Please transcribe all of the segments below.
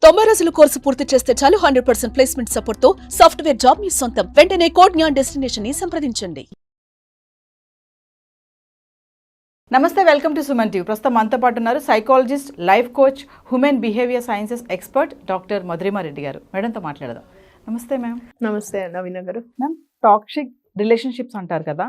90 రోజుల కోర్సు పూర్తి చేస్తే చాలు 100% ప్లేస్మెంట్ సపోర్ట్ తో సాఫ్ట్వేర్ జాబ్ మీ సొంతం. వెంటనే కోడ్ జ్ఞాన్ డెస్టినేషన్ ని సంప్రదించండి. నమస్తే, వెల్కమ్ టు సుమన్ టీవీ. ప్రస్తుతం మనతో పాటు ఉన్నారు psychologist, life coach, human behaviour sciences expert doctor Madhurima Reddy గారు. మేడంతో మాట్లాడదాం. నమస్తే మ్యామ్. నమస్తే నవీన గారు. మ్యామ్, టాక్సిక్ రిలేషన్షిప్స్ అంటారు కదా,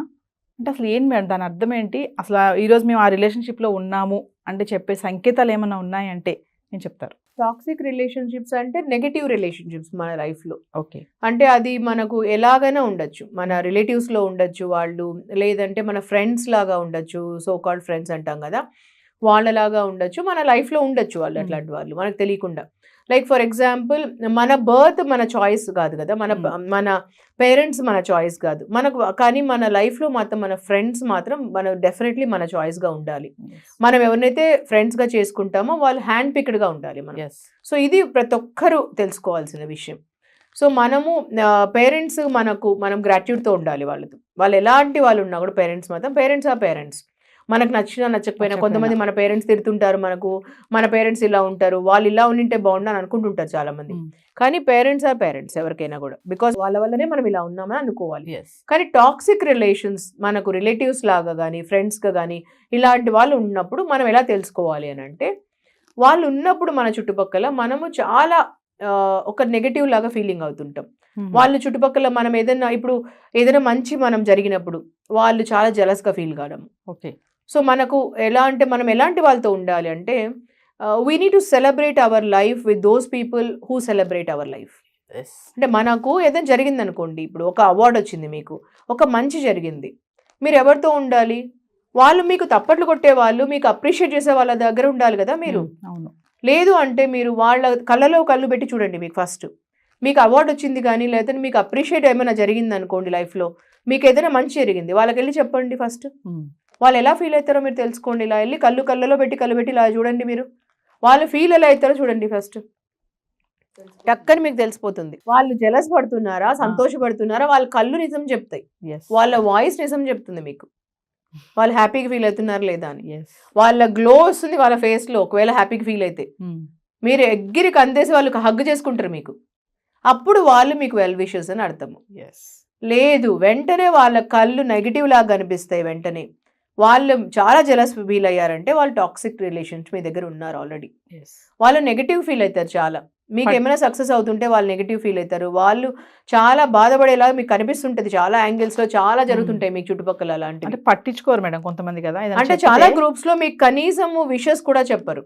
అంటే అసలు ఏం మేడం దాని అర్థం ఏంటి? అసలు ఈరోజు మేము ఆ రిలేషన్షిప్లో ఉన్నాము అంటే చెప్పే సంకేతాలు ఏమైనా ఉన్నాయంటే ఏం చెప్తారు? టాక్సిక్ రిలేషన్షిప్స్ అంటే నెగటివ్ రిలేషన్షిప్స్ మన లైఫ్లో. ఓకే, అంటే అది మనకు ఎలాగైనా ఉండొచ్చు. మన రిలేటివ్స్లో ఉండొచ్చు వాళ్ళు, లేదంటే మన ఫ్రెండ్స్ లాగా ఉండొచ్చు, సో కాల్డ్ ఫ్రెండ్స్ అంటాం కదా, వాళ్ళలాగా ఉండొచ్చు. మన లైఫ్లో ఉండొచ్చు వాళ్ళు, అట్లాంటి వాళ్ళు మనకు తెలియకుండా. లైక్ ఫర్ ఎగ్జాంపుల్, మన బర్త్ మన చాయిస్ కాదు కదా, మన పేరెంట్స్ మన చాయిస్ కాదు మనకు, కానీ మన లైఫ్లో మాత్రం మన ఫ్రెండ్స్ మాత్రం మన డెఫినెట్లీ మన చాయిస్గా ఉండాలి. మనం ఎవరినైతే ఫ్రెండ్స్గా చేసుకుంటామో వాళ్ళు హ్యాండ్ పిక్డ్గా ఉండాలి మనం. సో ఇది ప్రతి ఒక్కరూ తెలుసుకోవాల్సిన విషయం. సో మనము పేరెంట్స్ మనం గ్రాట్యూడ్తో ఉండాలి వాళ్ళతో. వాళ్ళు ఎలాంటి వాళ్ళు ఉన్నా కూడా పేరెంట్స్ మాత్రం పేరెంట్స్ ఆ పేరెంట్స్. మనకు నచ్చినా నచ్చకపోయినా, కొంతమంది మన పేరెంట్స్ తిడుతుంటారు, మన పేరెంట్స్ ఇలా ఉంటారు, వాళ్ళు ఇలా ఉండింటే బాగుండు అని అనుకుంటుంటారు చాలా మంది. కానీ పేరెంట్స్ ఆర్ పేరెంట్స్ ఎవరికైనా కూడా, బికాస్ వాళ్ళ వల్లనే మనం ఇలా ఉన్నామని అనుకోవాలి. కానీ టాక్సిక్ రిలేషన్స్ మనకు రిలేటివ్స్ లాగా కానీ ఫ్రెండ్స్గా కానీ ఇలాంటి వాళ్ళు ఉన్నప్పుడు మనం ఎలా తెలుసుకోవాలి అని అంటే, వాళ్ళు ఉన్నప్పుడు మన చుట్టుపక్కల మనము చాలా ఒక నెగటివ్ లాగా ఫీలింగ్ అవుతుంటాం. వాళ్ళు చుట్టుపక్కల మనం ఏదైనా మంచి మనం జరిగినప్పుడు వాళ్ళు చాలా జెలస్గా ఫీల్ కావడం. ఓకే, సో మనకు మనం ఎలాంటి వాళ్ళతో ఉండాలి అంటే, we need to celebrate our life with those people who celebrate our life. అంటే మనకు ఏదైనా జరిగింది అనుకోండి, ఇప్పుడు ఒక అవార్డు వచ్చింది, మీకు ఒక మంచి జరిగింది, మీరు ఎవరితో ఉండాలి? వాళ్ళు మీకు తప్పట్లు కొట్టే వాళ్ళు, మీకు అప్రిషియేట్ చేసే వాళ్ళ దగ్గర ఉండాలి కదా మీరు. అవును. లేదు అంటే మీరు వాళ్ళ కళ్ళలో కళ్ళు పెట్టి చూడండి. మీకు ఫస్ట్ మీకు అవార్డు వచ్చింది కానీ, లేకపోతే మీకు అప్రిషియేట్ ఏమైనా జరిగింది అనుకోండి లైఫ్లో, మీకు ఏదైనా మంచి జరిగింది, వాళ్ళకి వెళ్ళి చెప్పండి ఫస్ట్. వాళ్ళు ఎలా ఫీల్ అవుతారో మీరు తెలుసుకోండి. ఇలా వెళ్ళి కళ్ళలో పెట్టి ఇలా చూడండి మీరు, వాళ్ళు ఫీల్ ఎలా అవుతారో చూడండి ఫస్ట్. టక్కని మీకు తెలిసిపోతుంది వాళ్ళు జెలస్ పడుతున్నారా, సంతోషపడుతున్నారా. వాళ్ళ కళ్ళు నిజం చెప్తాయి, వాళ్ళ వాయిస్ నిజం చెప్తుంది మీకు. వాళ్ళు హ్యాపీగా ఫీల్ అవుతున్నారు లేదా అని. వాళ్ళ గ్లో వస్తుంది వాళ్ళ ఫేస్లో. ఒకవేళ హ్యాపీగా ఫీల్ అయితే మీరు ఎగ్గిరి కందేసి వాళ్ళకి హగ్ చేసుకుంటారు మీకు, అప్పుడు వాళ్ళు మీకు వెల్ విషెస్ అని అర్థము. లేదు, వెంటనే వాళ్ళ కళ్ళు నెగిటివ్ లాగా కనిపిస్తాయి, వెంటనే వాళ్ళు చాలా జెలస్ ఫీల్ అయ్యారంటే వాళ్ళు టాక్సిక్ రిలేషన్స్ మీ దగ్గర ఉన్నారు ఆల్రెడీ. వాళ్ళు నెగిటివ్ ఫీల్ అవుతారు చాలా. మీకు ఏమైనా సక్సెస్ అవుతుంటే వాళ్ళు నెగిటివ్ ఫీల్ అవుతారు. వాళ్ళు చాలా బాధపడేలా మీకు కనిపిస్తుంటది, చాలా యాంగిల్స్ లో చాలా జరుగుతుంటాయి మీకు చుట్టుపక్కల. అలాంటి అంటే పట్టించుకోరు మేడం కొంతమంది కదా, అంటే చాలా గ్రూప్స్ లో మీకు కనీసం విషెస్ కూడా చెప్పరు,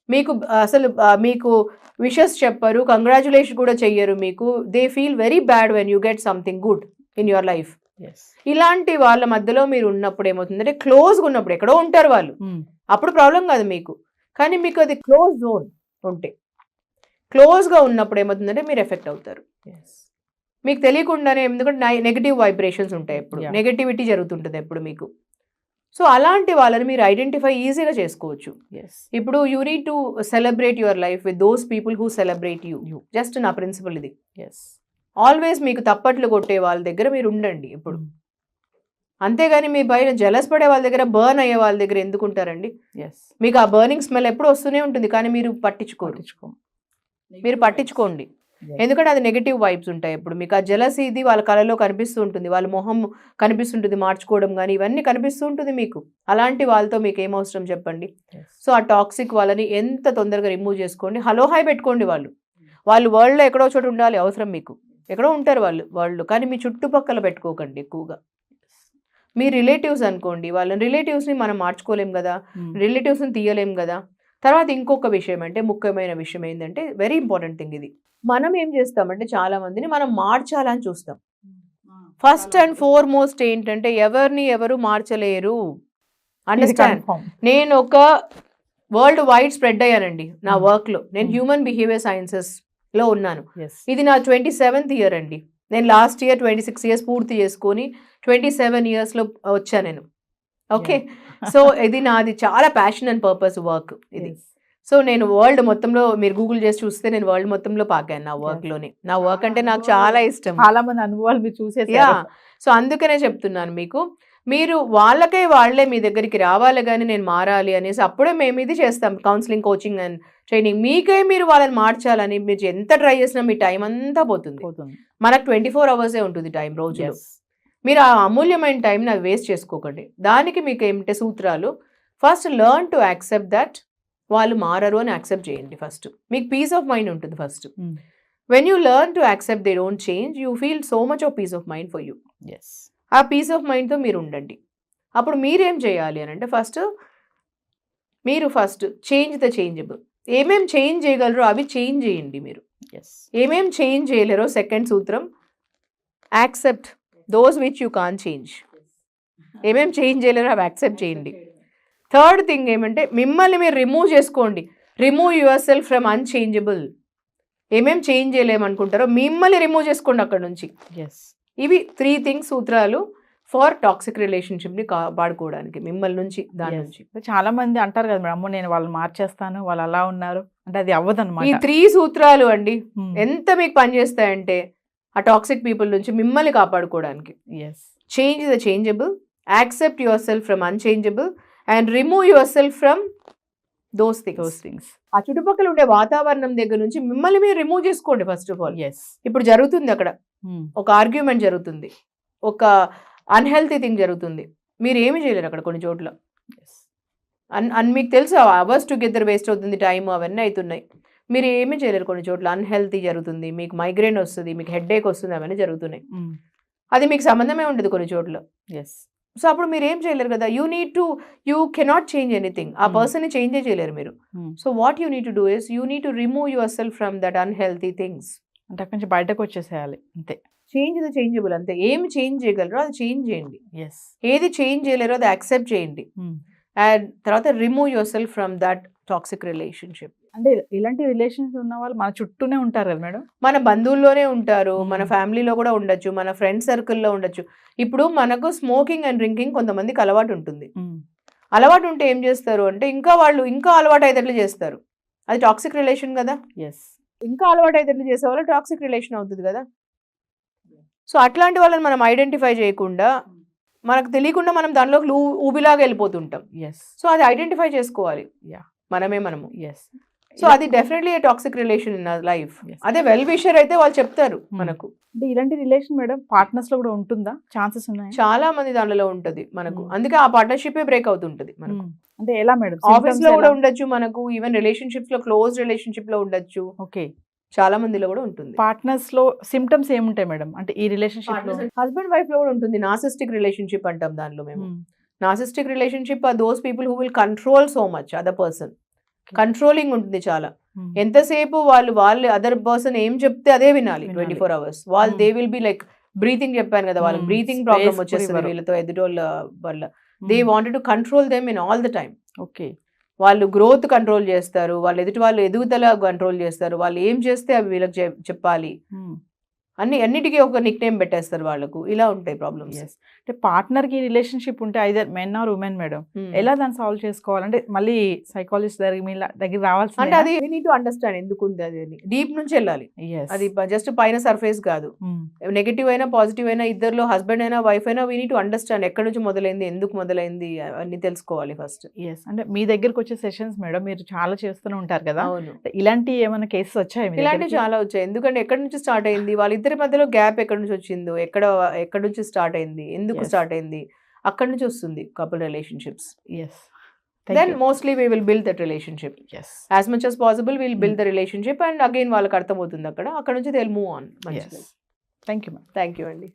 మీకు అసలు మీకు విషెస్ చెప్పరు, కంగ్రాచులేషన్ కూడా చెయ్యరు మీకు. They feel very bad when you get something good in your life. ఇలాంటి వాళ్ళ మధ్యలో మీరు ఉన్నప్పుడు ఏమవుతుందంటే, క్లోజ్గా ఉన్నప్పుడు ఎక్కడో ఉంటారు వాళ్ళు, అప్పుడు ప్రాబ్లం కాదు మీకు. కానీ మీకు అది క్లోజ్ జోన్ ఉంటే, క్లోజ్గా ఉన్నప్పుడు ఏమవుతుందంటే మీరు ఎఫెక్ట్ అవుతారు మీకు తెలియకుండానే. ఎందుకంటే నెగిటివ్ వైబ్రేషన్స్ ఉంటాయి, ఎప్పుడు నెగిటివిటీ జరుగుతుంటుంది ఎప్పుడు మీకు. సో అలాంటి వాళ్ళని మీరు ఐడెంటిఫై ఈజీగా చేసుకోవచ్చు. ఇప్పుడు you need to celebrate your life with those people who celebrate you. Just నా ప్రిన్సిపల్ ఇది. ఆల్వేస్ మీకు తప్పట్లు కొట్టే వాళ్ళ దగ్గర మీరు ఉండండి ఎప్పుడు. అంతేగాని మీ పైన జలస్ పడే వాళ్ళ దగ్గర, బర్న్ అయ్యే వాళ్ళ దగ్గర ఎందుకు ఉంటారండి? మీకు ఆ బర్నింగ్ స్మెల్ ఎప్పుడు వస్తూనే ఉంటుంది, కానీ మీరు పట్టించుకోండి. ఎందుకంటే అది నెగిటివ్ వైబ్స్ ఉంటాయి ఎప్పుడు. మీకు ఆ జలసీ ఇది వాళ్ళ కళలో కనిపిస్తూ ఉంటుంది, వాళ్ళ మొహం కనిపిస్తుంటుంది, మార్చుకోవడం కానీ ఇవన్నీ కనిపిస్తూ ఉంటుంది మీకు. అలాంటి వాళ్ళతో మీకు ఏం అవసరం చెప్పండి? సో ఆ టాక్సిక్ వాళ్ళని ఎంత తొందరగా రిమూవ్ చేసుకోండి. హలో హాయ్ పెట్టుకోండి. వాళ్ళు వరల్డ్లో ఎక్కడో చోట ఉండాలి, అవసరం మీకు. ఎక్కడో ఉంటారు వాళ్ళు, కానీ మీ చుట్టుపక్కల పెట్టుకోకండి ఎక్కువగా. మీ రిలేటివ్స్ అనుకోండి, వాళ్ళని రిలేటివ్స్ని మనం మార్చుకోలేం కదా, రిలేటివ్స్ని తీయలేం కదా. తర్వాత ఇంకొక విషయం అంటే, ముఖ్యమైన విషయం ఏంటంటే, వెరీ ఇంపార్టెంట్ థింగ్ ఇది. మనం ఏం చేస్తామంటే చాలా మందిని మనం మార్చాలని చూస్తాం. ఫస్ట్ అండ్ ఫార్మోస్ట్ ఏంటంటే, ఎవరు మార్చలేరు. అండర్స్టాండ్? నేను ఒక వరల్డ్ వైడ్ స్ప్రెడ్ అయ్యానండి నా వర్క్లో. నేను హ్యూమన్ బిహేవియర్ సైన్సెస్ లో ఉన్నాను. ఇది నా 27th ఇయర్ అండి. నేను లాస్ట్ ఇయర్ 26 years పూర్తి చేసుకొని 27 years లో వచ్చాను నేను. ఓకే, సో ఇది నాది చాలా ప్యాషన్ అండ్ పర్పస్ వర్క్ ఇది. సో నేను వరల్డ్ మొత్తంలో, మీరు గూగుల్ చేసి చూస్తే నేను వరల్డ్ మొత్తంలో పాకాను నా వర్క్లోనే. నా వర్క్ అంటే నాకు చాలా ఇష్టం. చాలా మంది అనుభవాలు మీరు చూసేసారు. సో అందుకనే చెప్తున్నాను మీకు. మీరు వాళ్ళే మీ దగ్గరికి రావాలి కానీ నేను మారాలి అనేసి అప్పుడే మేము ఇది చేస్తాం, కౌన్సిలింగ్, కోచింగ్ అండ్ ట్రైనింగ్. మీకే మీరు వాళ్ళని మార్చాలని మీరు ఎంత ట్రై చేసినా మీ టైం అంతా పోతుంది. మనకు 24 hours ఉంటుంది టైం రోజులో. మీరు ఆ అమూల్యమైన టైంని అది వేస్ట్ చేసుకోకండి. దానికి మీకు ఏమిటంటే సూత్రాలు, first learn to accept that వాళ్ళు మారరు అని యాక్సెప్ట్ చేయండి. ఫస్ట్ మీకు పీస్ ఆఫ్ మైండ్ ఉంటుంది. First when you learn to accept they don't change, you feel so much of piece of mind for you. ఆ పీస్ ఆఫ్ మైండ్తో మీరు ఉండండి. అప్పుడు మీరేం చేయాలి అని అంటే మీరు ఫస్ట్ చేంజ్ ద చేంజబుల్. ఏమేం చేంజ్ చేయగలరో అవి చేంజ్ చేయండి. మీరు ఏమేం చేంజ్ చేయలేరో సెకండ్ సూత్రం, accept those which you can change. ఏమేం చేంజ్ చేయలేరో అవి యాక్సెప్ట్ చేయండి. థర్డ్ థింగ్ ఏమంటే మిమ్మల్ని మీరు రిమూవ్ చేసుకోండి. Remove your self from unchangeable. ఏమేం చేంజ్ చేయలేమనుకుంటారో మిమ్మల్ని రిమూవ్ చేసుకోండి అక్కడ నుంచి. ఇవి 3 things సూత్రాలు ఫర్ టాక్సిక్ రిలేషన్షిప్ని కాపాడుకోవడానికి మిమ్మల్ని నుంచి, దాని నుంచి. చాలా మంది అంటారు కదా మేడం, నేను వాళ్ళని మార్చేస్తాను, వాళ్ళు అలా ఉన్నారు అంటే అది అవ్వదు అనమాట. ఈ 3 సూత్రాలు అండి ఎంత మీకు పనిచేస్తాయంటే ఆ టాక్సిక్ పీపుల్ నుంచి మిమ్మల్ని కాపాడుకోవడానికి. Change the changeable, accept your self from unchangeable and remove your self from those things. ఆ చుట్టుపక్కల ఉండే వాతావరణం దగ్గర నుంచి మిమ్మల్ని మీరు రిమూవ్ చేసుకోండి ఫస్ట్ ఆఫ్ ఆల్. ఇప్పుడు జరుగుతుంది అక్కడ ఒక ఆర్గ్యుమెంట్ జరుగుతుంది, ఒక అన్హెల్తీ థింగ్ జరుగుతుంది, మీరు ఏమి చేయలేరు అక్కడ కొన్ని చోట్ల. మీకు తెలుసు అవర్స్ టుగెదర్ వేస్ట్ అవుతుంది, టైం అవన్నీ అవుతున్నాయి, మీరు ఏమీ చేయలేరు. కొన్ని చోట్ల అన్హెల్తీ జరుగుతుంది, మీకు మైగ్రేన్ వస్తుంది, మీకు హెడేక్ వస్తుంది, అవన్నీ జరుగుతున్నాయి. అది మీకు సంబంధమే ఉండదు కొన్ని చోట్ల. సో అప్పుడు మీరు ఏం చేయలేరు కదా. You cannot change anything. ఆ పర్సన్ని చేంజ్ చేయలేరు మీరు. So what you need to do is you need to remove your self from that unhealthy things. అంటే అక్కడి నుంచి బయటకు వచ్చేసేయాలి అంతే. చేంజ్ ద చేంజబుల్ అంతే. ఏమి చేంజ్ చేయగలరో అది చేంజ్ చేయండి. ఏది చేంజ్ చేయలేరో అది యాక్సెప్ట్ చేయండి. అండ్ తర్వాత remove your self from that toxic relationship. అంటే ఇలాంటి రిలేషన్స్ ఉన్న వాళ్ళు మన చుట్టూనే ఉంటారు కదా మేడం. మన బంధువుల్లోనే ఉంటారు, మన ఫ్యామిలీలో కూడా ఉండొచ్చు, మన ఫ్రెండ్ సర్కిల్లో ఉండొచ్చు. ఇప్పుడు మనకు స్మోకింగ్ అండ్ డ్రింకింగ్ కొంతమందికి అలవాటు ఉంటుంది. అలవాటు ఉంటే ఏం చేస్తారు అంటే ఇంకా అలవాటు అయ్యేటట్లు చేస్తారు. అది టాక్సిక్ రిలేషన్ కదా. ఇంకా అలవాటు అయ్యేటట్లు చేసే వాళ్ళు టాక్సిక్ రిలేషన్ అవుతుంది కదా. సో అట్లాంటి వాళ్ళని మనం ఐడెంటిఫై చేయకుండా, మనకు తెలియకుండా మనం దానిలోకి ఊబిలాగా వెళ్ళిపోతుంటాం. సో అది ఐడెంటిఫై చేసుకోవాలి మనము. సో అది definitely toxic relation in life. అదే వెల్ విషర్ అయితే వాళ్ళు చెప్తారు మనకు. అంటే ఇలాంటి రిలేషన్ మేడం పార్ట్నర్స్ లో కూడా ఉంటుందా? ఛాన్సెస్ ఉన్నాయి. చాలా మంది దానిలో ఉంటది మనకు. అందుకే ఆ పార్ట్నర్షిప్ బ్రేక్ అవుతుంటది మనకు. అంటే ఎలా మేడం? ఆఫీస్ లో కూడా ఉండొచ్చు మనకు, ఈవెన్ రిలేషన్షిప్స్ లో, క్లోజ్ రిలేషన్షిప్ లో ఉండొచ్చు. ఓకే, చాలా మందిలో కూడా ఉంటుంది. పార్ట్నర్స్ లో సిమ్టమ్స్ ఏముంటాయి మేడం? అంటే ఈ రిలేషన్షిప్ లో హస్బెండ్ వైఫ్ లో కూడా ఉంటుంది. నార్సిస్టిక్ రిలేషన్షిప్ అంటాం దానిలో మేము. Narcissistic relationship are those people who will control so much other person. Controlling ఉంటుంది చాలా. ఎంతసేపు వాళ్ళు అదర్ పర్సన్ ఏం చెప్తే అదే వినాలి 24 hours. వాళ్ళు they will be like breathing, చెప్పాను కదా, వాళ్ళకి బ్రీతింగ్ ప్రాబ్లమ్ వచ్చేస్తుంది వీళ్ళతో ఎదుటోళ్ళ వల్ల. They wanted to control them in all the time. Okay, వాళ్ళు గ్రోత్ కంట్రోల్ చేస్తారు, వాళ్ళు వాళ్ళు ఎదుగుదల కంట్రోల్ చేస్తారు, వాళ్ళు ఏం చేస్తే అవి వీళ్ళకి చెప్పాలి, అన్నిటికీ ఒక నిక్ నేమ్ పెట్టేస్తారు వాళ్ళకు. ఇలా ఉంటాయి ప్రాబ్లమ్స్. అంటే పార్ట్నర్ కి రిలేషన్షిప్ ఉంటే either men or women madam, ఎలా దాన్ని సాల్వ్ చేసుకోవాలంటే మళ్ళీ సైకాలజిస్ట్ దగ్గర రావాల్సి అంటే అది వీ నీడ్ టు అండర్స్టాండ్ ఎందుకు ఉంది అది అని. డీప్ నుంచి వెళ్ళాలి. అది జస్ట్ పైన సర్ఫేస్ కాదు. నెగటివ్ అయినా పాజిటివ్ అయినా ఇద్దరులో హస్బెండ్ అయినా వైఫ్ అయినా వీ నీడ్ టు అండర్స్టాండ్ ఎక్కడి నుంచి మొదలైంది, ఎందుకు మొదలైంది అన్ని తెలుసుకోవాలి ఫస్ట్. అంటే మీ దగ్గరకు వచ్చే సెషన్స్ మేడం మీరు చాలా చేస్తూనే ఉంటారు కదా. ఇలాంటి ఏమైనా కేసెస్ వచ్చాయి? ఇలాంటివి చాలా వచ్చాయి. ఎందుకంటే ఎక్కడి నుంచి స్టార్ట్ అయింది, వాళ్ళిద్దరి మధ్యలో గ్యాప్ ఎక్కడి నుంచి వచ్చిందో, ఎక్కడి నుంచి స్టార్ట్ అయింది, ఎందుకు స్టార్ట్ అయింది, అక్కడి నుంచి వస్తుంది couple relationships. Then mostly we will build that relationship. As much as possible we'll build the relationship and again వాళ్ళకి అర్థమవుతుంది అక్కడ నుంచి they'll move on. Thank you ma'am. Thank you అండి.